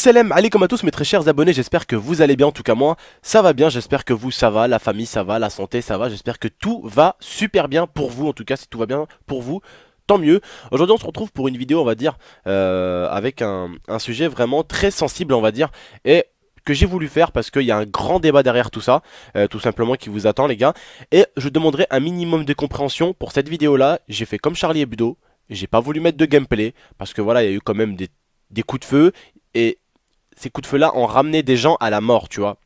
Salam alaikum à tous mes très chers abonnés, j'espère que vous allez bien, en tout cas moi ça va bien, j'espère que vous ça va, la famille ça va, la santé ça va, j'espère que tout va super bien pour vous, en tout cas si tout va bien pour vous, tant mieux. Aujourd'hui on se retrouve pour une vidéo on va dire avec un sujet vraiment très sensible on va dire, et que j'ai voulu faire parce qu'il y a un grand débat derrière tout ça, tout simplement qui vous attend les gars, et je demanderai un minimum de compréhension pour cette vidéo là. J'ai fait comme Charlie Hebdo, j'ai pas voulu mettre de gameplay, parce que voilà il y a eu quand même des coups de feu, et ces coups de feu là ont ramené des gens à la mort, tu vois.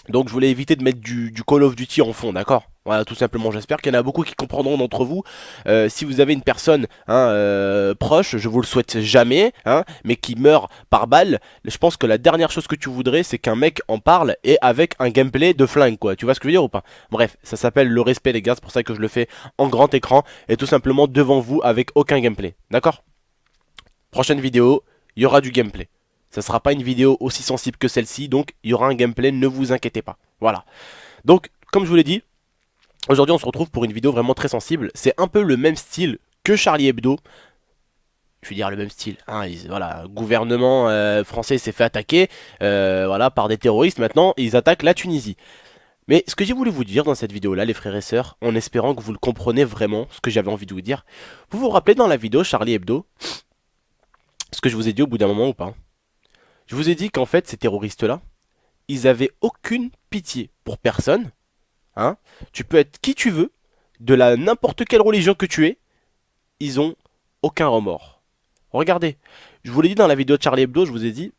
Donc je voulais éviter de mettre du Call of Duty en fond, d'accord? Voilà, tout simplement, j'espère qu'il y en a beaucoup qui comprendront d'entre vous. Si vous avez une personne proche, je vous le souhaite jamais, mais qui meurt par balle, je pense que la dernière chose que tu voudrais, c'est qu'un mec en parle et avec un gameplay de flingue, quoi. Tu vois ce que je veux dire ou pas? Bref, ça s'appelle le respect les gars, c'est pour ça que je le fais en grand écran et tout simplement devant vous avec aucun gameplay, d'accord? Prochaine vidéo, il y aura du gameplay. Ça sera pas une vidéo aussi sensible que celle-ci, donc il y aura un gameplay, ne vous inquiétez pas. Voilà. Donc, comme je vous l'ai dit, aujourd'hui on se retrouve pour une vidéo vraiment très sensible. C'est un peu le même style que Charlie Hebdo. Je veux dire le même style. Voilà, gouvernement français s'est fait attaquer voilà, par des terroristes. Maintenant, ils attaquent la Tunisie. Mais ce que j'ai voulu vous dire dans cette vidéo-là, les frères et sœurs, en espérant que vous le comprenez vraiment, ce que j'avais envie de vous dire, vous vous rappelez dans la vidéo Charlie Hebdo, ce que je vous ai dit au bout d'un moment ou pas? Je vous ai dit qu'en fait, ces terroristes-là, ils avaient aucune pitié pour personne. Tu peux être qui tu veux, de la n'importe quelle religion que tu es, ils ont aucun remords. Regardez, je vous l'ai dit dans la vidéo de Charlie Hebdo, je vous ai dit,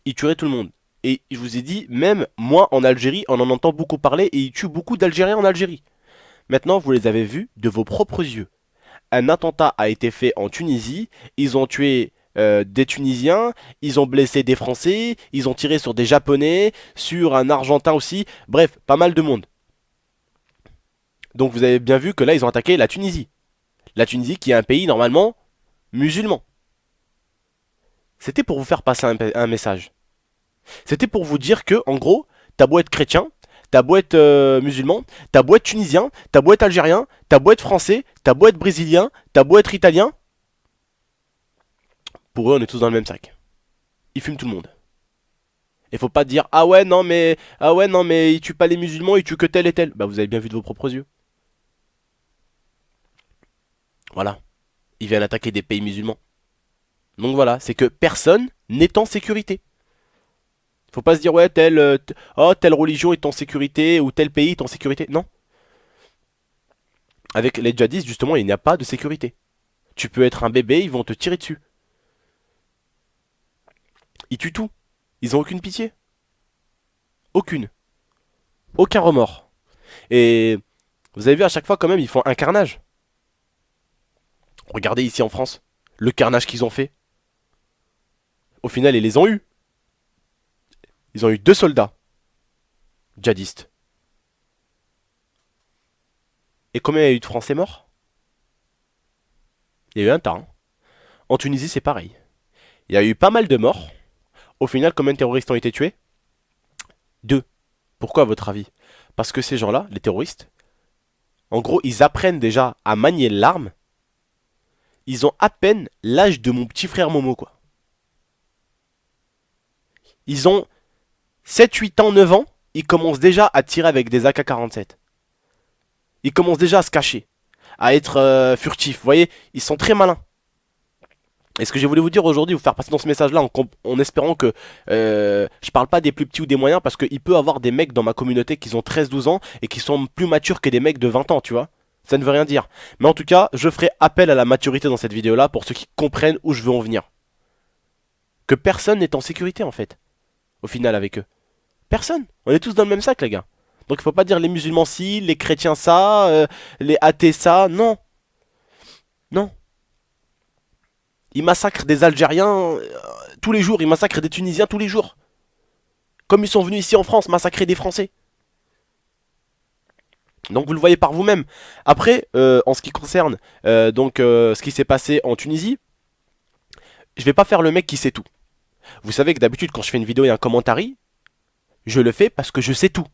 ils tueraient tout le monde. Et je vous ai dit, même moi en Algérie, on en entend beaucoup parler et ils tuent beaucoup d'Algériens en Algérie. Maintenant, vous les avez vus de vos propres yeux. Un attentat a été fait en Tunisie, ils ont tué des Tunisiens, ils ont blessé des Français, ils ont tiré sur des Japonais, sur un Argentin aussi, bref, pas mal de monde. Donc vous avez bien vu que là ils ont attaqué la Tunisie. La Tunisie qui est un pays normalement musulman. C'était pour vous faire passer un message. C'était pour vous dire que, en gros, t'as beau être chrétien, t'as beau être musulman, t'as beau être tunisien, t'as beau être algérien, t'as beau être français, t'as beau être brésilien, t'as beau être italien, pour eux on est tous dans le même sac. Ils fument tout le monde. Et faut pas dire ah ouais non mais ils tuent pas les musulmans, ils tuent que tel et tel. Bah vous avez bien vu de vos propres yeux. Voilà. Ils viennent attaquer des pays musulmans. Donc voilà, c'est que personne n'est en sécurité. Faut pas se dire ouais telle religion est en sécurité ou tel pays est en sécurité. Non. Avec les djihadistes justement il n'y a pas de sécurité. Tu peux être un bébé, ils vont te tirer dessus. Ils tuent tout. Ils ont aucune pitié. Aucune. Aucun remords. Et vous avez vu à chaque fois quand même ils font un carnage. Regardez ici en France, le carnage qu'ils ont fait. Au final ils les ont eu. Ils ont eu 2 soldats djihadistes. Et combien il y a eu de Français morts? Il y a eu un tas. En Tunisie c'est pareil. Il y a eu pas mal de morts. Au final combien de terroristes ont été tués? 2. Pourquoi à votre avis? Parce que ces gens-là, les terroristes, en gros ils apprennent déjà à manier l'arme. Ils ont à peine l'âge de mon petit frère Momo quoi. Ils ont 7, 8 ans, 9 ans, ils commencent déjà à tirer avec des AK-47. Ils commencent déjà à se cacher, à être furtifs, vous voyez, ils sont très malins. Et ce que j'ai voulu vous dire aujourd'hui, vous faire passer dans ce message-là, en espérant que je parle pas des plus petits ou des moyens, parce qu'il peut y avoir des mecs dans ma communauté qui ont 13-12 ans et qui sont plus matures que des mecs de 20 ans, tu vois. Ça ne veut rien dire. Mais en tout cas, je ferai appel à la maturité dans cette vidéo-là pour ceux qui comprennent où je veux en venir. Que personne n'est en sécurité en fait, au final avec eux. Personne. On est tous dans le même sac les gars. Donc il faut pas dire les musulmans ci, les chrétiens ça, les athées ça, non. Non. Ils massacrent des Algériens tous les jours, ils massacrent des Tunisiens tous les jours. Comme ils sont venus ici en France massacrer des Français. Donc vous le voyez par vous-même. Après, en ce qui concerne ce qui s'est passé en Tunisie, je vais pas faire le mec qui sait tout. Vous savez que d'habitude, quand je fais une vidéo et un commentaire, je le fais parce que je sais tout.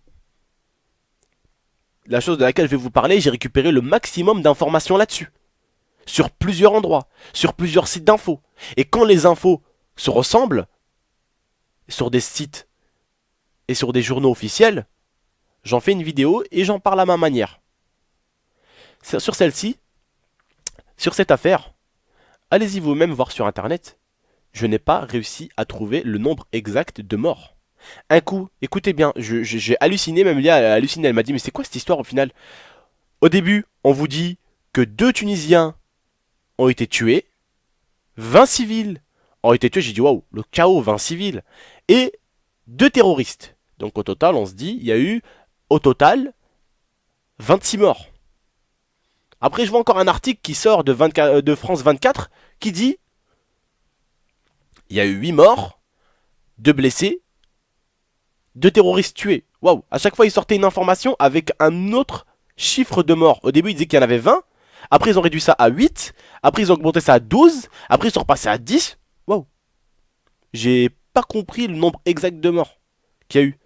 La chose de laquelle je vais vous parler, j'ai récupéré le maximum d'informations là-dessus. Sur plusieurs endroits, sur plusieurs sites d'infos. Et quand les infos se ressemblent, sur des sites et sur des journaux officiels, j'en fais une vidéo et j'en parle à ma manière. Sur celle-ci, sur cette affaire, allez-y vous-même voir sur internet. Je n'ai pas réussi à trouver le nombre exact de morts. Un coup, écoutez bien, j'ai halluciné, même Lia a halluciné, elle m'a dit mais c'est quoi cette histoire au final? Au début, on vous dit que 2 Tunisiens ont été tués, 20 civils ont été tués, j'ai dit waouh, le chaos, 20 civils, et 2 terroristes. Donc au total, on se dit, il y a eu au total 26 morts. Après, je vois encore un article qui sort de France 24 qui dit il y a eu 8 morts, 2 blessés, 2 terroristes tués. Waouh, à chaque fois, ils sortaient une information avec un autre chiffre de morts. Au début, ils disaient qu'il y en avait 20. Après, ils ont réduit ça à 8. Après, ils ont augmenté ça à 12. Après, ils sont repassés à 10. Waouh. J'ai pas compris le nombre exact de morts qu'il y a eu.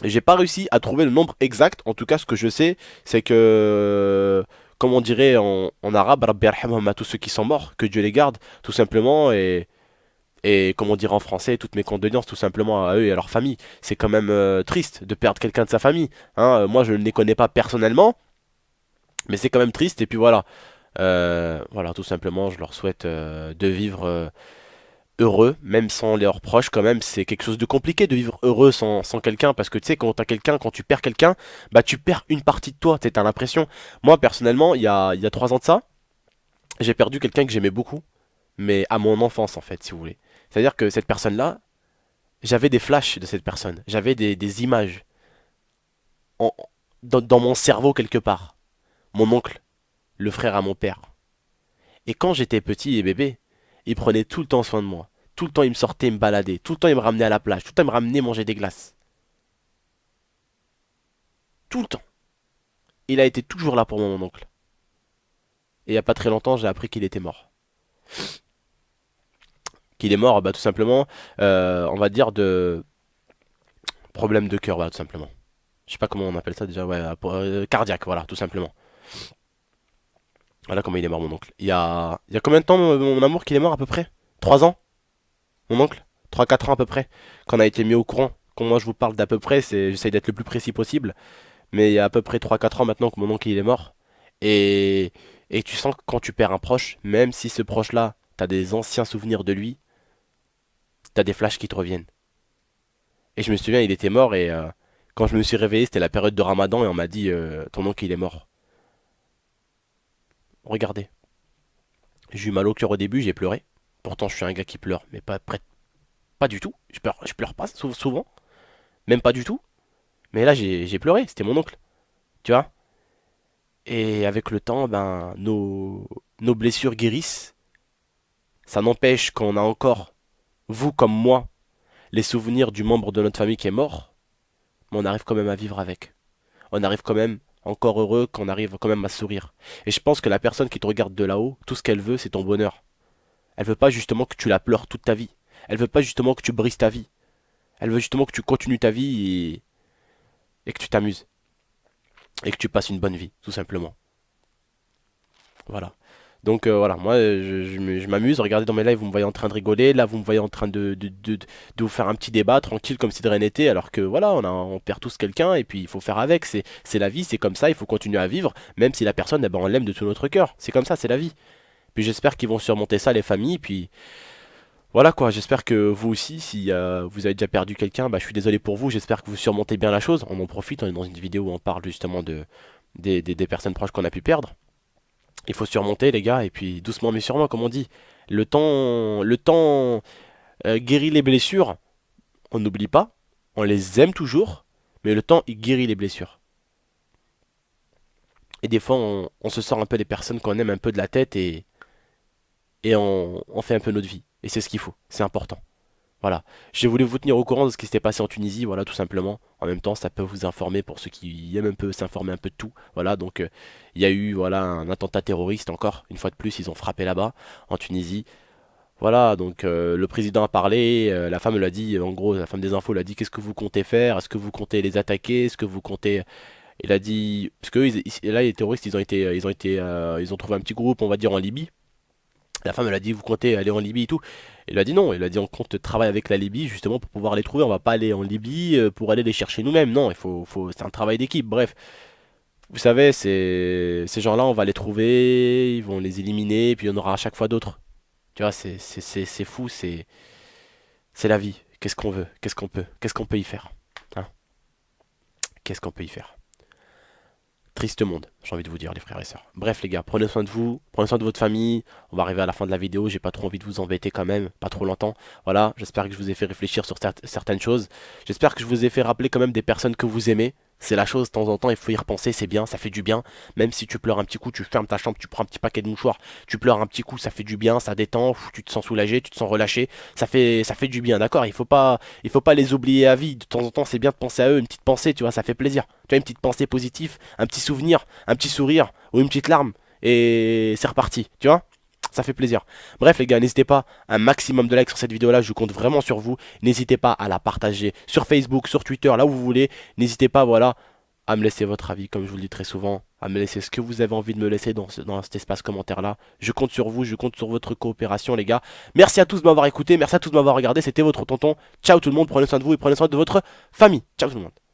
Et j'ai pas réussi à trouver le nombre exact. En tout cas, ce que je sais, c'est que, comme on dirait en arabe, Rabbi yarhamhum à tous ceux qui sont morts, que Dieu les garde, tout simplement. Et comme on dirait en français, toutes mes condoléances tout simplement à eux et à leur famille. C'est quand même triste de perdre quelqu'un de sa famille. Hein. Moi, je ne les connais pas personnellement, mais c'est quand même triste. Et puis voilà. Voilà, tout simplement, je leur souhaite de vivre heureux, même sans leurs proches, quand même, c'est quelque chose de compliqué de vivre heureux sans quelqu'un, parce que tu sais, quand t'as quelqu'un, quand tu perds quelqu'un, bah tu perds une partie de toi, t'as l'impression. Moi, personnellement, il y a 3 ans de ça, j'ai perdu quelqu'un que j'aimais beaucoup, mais à mon enfance, en fait, si vous voulez. C'est-à-dire que cette personne-là, j'avais des flashs de cette personne, j'avais des images en- dans mon cerveau quelque part. Mon oncle, le frère à mon père. Et quand j'étais petit et bébé, il prenait tout le temps soin de moi. Tout le temps, il me sortait me balader. Tout le temps, il me ramenait à la plage. Tout le temps, il me ramenait manger des glaces. Tout le temps. Il a été toujours là pour moi, mon oncle. Et il n'y a pas très longtemps, j'ai appris qu'il était mort. Qu'il est mort, bah, tout simplement, on va dire de problème de cœur, bah, tout simplement. Je sais pas comment on appelle ça déjà, ouais, cardiaque, voilà, tout simplement. Voilà comment il est mort, mon oncle. Il y a combien de temps, mon amour, qu'il est mort à peu près? 3 ans, mon oncle? 3 4 ans à peu près, qu'on a été mis au courant. Quand moi je vous parle d'à peu près, j'essaye d'être le plus précis possible. Mais il y a à peu près 3 4 ans maintenant que mon oncle il est mort. Et, et tu sens que quand tu perds un proche, même si ce proche-là, t'as des anciens souvenirs de lui, t'as des flashs qui te reviennent. Et je me souviens, il était mort et quand je me suis réveillé, c'était la période de Ramadan et on m'a dit ton oncle il est mort. Regardez, j'ai eu mal au cœur au début, j'ai pleuré. Pourtant, je suis un gars qui pleure, mais pas du tout. Je pleure pas souvent, même pas du tout. Mais là, j'ai pleuré, c'était mon oncle, tu vois. Et avec le temps, ben, nos blessures guérissent. Ça n'empêche qu'on a encore, vous comme moi, les souvenirs du membre de notre famille qui est mort, mais on arrive quand même à vivre avec. On arrive quand même encore heureux, qu'on arrive quand même à sourire. Et je pense que la personne qui te regarde de là-haut, tout ce qu'elle veut, c'est ton bonheur. Elle veut pas justement que tu la pleures toute ta vie. Elle veut pas justement que tu brises ta vie. Elle veut justement que tu continues ta vie et que tu t'amuses. Et que tu passes une bonne vie, tout simplement. Voilà. Donc voilà, moi je m'amuse, regardez dans mes lives, vous me voyez en train de rigoler, là vous me voyez en train de vous faire un petit débat tranquille comme si de rien n'était, alors que voilà, on perd tous quelqu'un et puis il faut faire avec, c'est la vie, c'est comme ça, il faut continuer à vivre, même si la personne, eh ben, on l'aime de tout notre cœur, c'est comme ça, c'est la vie. Puis j'espère qu'ils vont surmonter ça les familles, puis voilà quoi, j'espère que vous aussi, si vous avez déjà perdu quelqu'un, bah je suis désolé pour vous, j'espère que vous surmontez bien la chose, on en profite, on est dans une vidéo où on parle justement des personnes proches qu'on a pu perdre. Il faut surmonter les gars, et puis doucement mais sûrement, comme on dit. Le temps guérit les blessures, on n'oublie pas, on les aime toujours, mais le temps il guérit les blessures. Et des fois on se sort un peu des personnes qu'on aime un peu de la tête et on fait un peu notre vie. Et c'est ce qu'il faut, c'est important. Voilà. J'ai voulu vous tenir au courant de ce qui s'était passé en Tunisie, voilà, tout simplement. En même temps, ça peut vous informer pour ceux qui aiment un peu s'informer un peu de tout. Voilà, donc il y a eu voilà un attentat terroriste encore. Une fois de plus, ils ont frappé là-bas, en Tunisie. Voilà, donc le président a parlé, la femme lui a dit, en gros, la femme des infos lui a dit qu'est-ce que vous comptez faire? Est-ce que vous comptez les attaquer? Est-ce que vous comptez... Il a dit... Parce que eux, là, les terroristes, ils ont trouvé un petit groupe, on va dire, en Libye. La femme, elle a dit, vous comptez aller en Libye et tout. Il a dit non, il a dit on compte travailler avec la Libye justement pour pouvoir les trouver. On va pas aller en Libye pour aller les chercher nous-mêmes. Non, c'est un travail d'équipe. Bref, vous savez, ces gens-là, on va les trouver, ils vont les éliminer, puis il y en aura à chaque fois d'autres. Tu vois, c'est fou, c'est la vie. Qu'est-ce qu'on veut? Qu'est-ce qu'on peut y faire? Hein? Qu'est-ce qu'on peut y faire? Triste monde, j'ai envie de vous dire, les frères et sœurs. Bref, les gars, prenez soin de vous, prenez soin de votre famille. On va arriver à la fin de la vidéo, j'ai pas trop envie de vous embêter quand même, pas trop longtemps. Voilà, j'espère que je vous ai fait réfléchir sur certaines choses. J'espère que je vous ai fait rappeler quand même des personnes que vous aimez. C'est la chose, de temps en temps, il faut y repenser, c'est bien, ça fait du bien. Même si tu pleures un petit coup, tu fermes ta chambre, tu prends un petit paquet de mouchoirs, tu pleures un petit coup, ça fait du bien, ça détend, tu te sens soulagé, tu te sens relâché, ça fait du bien, d'accord? Il faut pas les oublier à vie. De temps en temps, c'est bien de penser à eux, une petite pensée, tu vois, ça fait plaisir. Tu vois, une petite pensée positive, un petit souvenir, un petit sourire ou une petite larme, et c'est reparti, tu vois? Ça fait plaisir. Bref les gars, n'hésitez pas, un maximum de likes sur cette vidéo là, je compte vraiment sur vous. N'hésitez pas à la partager sur Facebook, sur Twitter, là où vous voulez. N'hésitez pas, voilà, à me laisser votre avis, comme je vous le dis très souvent, à me laisser ce que vous avez envie de me laisser dans cet espace commentaire là. Je compte sur vous, je compte sur votre coopération les gars. Merci à tous de m'avoir écouté, merci à tous de m'avoir regardé, c'était votre tonton. Ciao tout le monde, prenez soin de vous et prenez soin de votre famille. Ciao tout le monde.